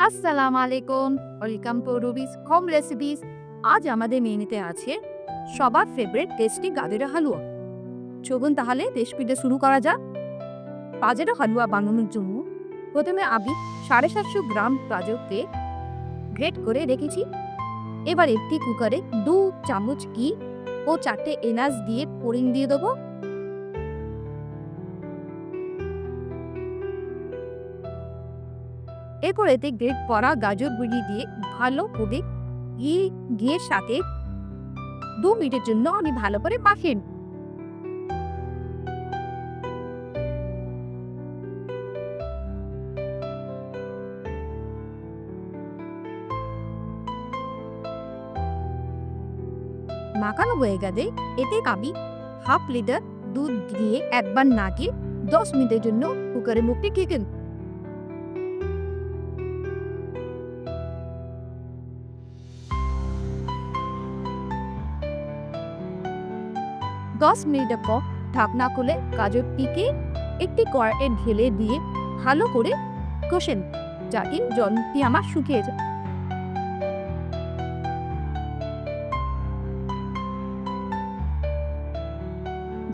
আসসালামু আলাইকুম, welcome to রুবিস home recipes. আজ আমাদের মেনুতে আছে সবার ফেভারিট টেস্টি গাজরের হালুয়া। চলুন তাহলে রেসিপিটা শুরু করা যাক। গাজরের হালুয়া বানানোর জন্য প্রথমে আমি 750 গ্রাম গাজরকে গ্রেট করে রেখেছি। এবার একটি কুকারে 2 চামচ ঘি ও 4টে এলাচ দিয়ে ফোড়ন দিয়ে দেবো। এরপর এতে গ্রেট করা গাজরগুলি দিয়ে ভালো করে ঘিয়ের সাথে 2 মিনিটের জন্য আমি ভালো করে মাখিয়ে নিই। মাখানো হয়ে গেলে এতে আমি হাফ লিটার দুধ দিয়ে একবার নাড়িয়ে 10 মিনিটের জন্য কুকারের মুখটি ঢেকে দিই। 10 মিনিটের পর ঢাকনা খুলে গাজরটিকে একটি কড়াইয়ে ঢেলে দিয়ে ভালো করে কষে নিই, যাতে জলটি আমার শুকিয়ে যায়।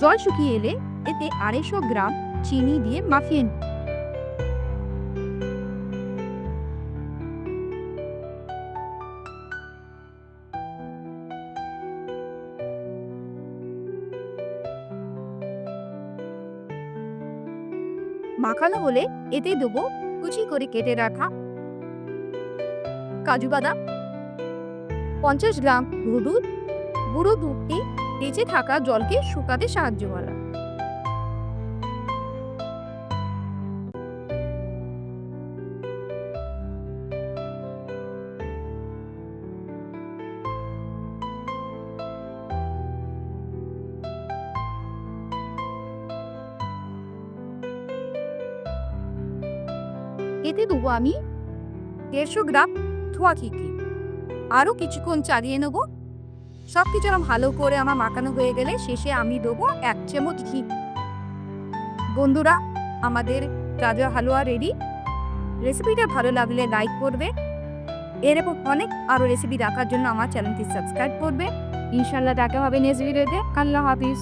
জল শুকিয়ে এলে এতে 250 গ্রাম চিনি দিয়ে মাখিয়ে নিই। মাখানো হলে এতে দেবো কুচি করে কেটে রাখা কাজু বাদাম, 50 গ্রাম দুধ। গুঁড়ো দুধটি বেঁচে থাকা জলকে শুকাতে সাহায্য করে। এতে দেবো আমি 150 গ্রাম ধোয়া ঘি। আরও কিছুক্ষণ চালিয়ে নেব। সব কিছু ভালো করে আমার মাখানো হয়ে গেলে শেষে আমি দেবো 1 চামচ ঘি। বন্ধুরা, আমাদের গাজর হালুয়া রেডি। রেসিপিটা ভালো লাগলে লাইক করবে। এরকম অনেক আরও রেসিপি দেখার জন্য আমার চ্যানেলটি সাবস্ক্রাইব করবে। ইনশাল্লাহ দেখা হবে নেক্সট ভিডিওতে। আল্লাহ হাফিজ।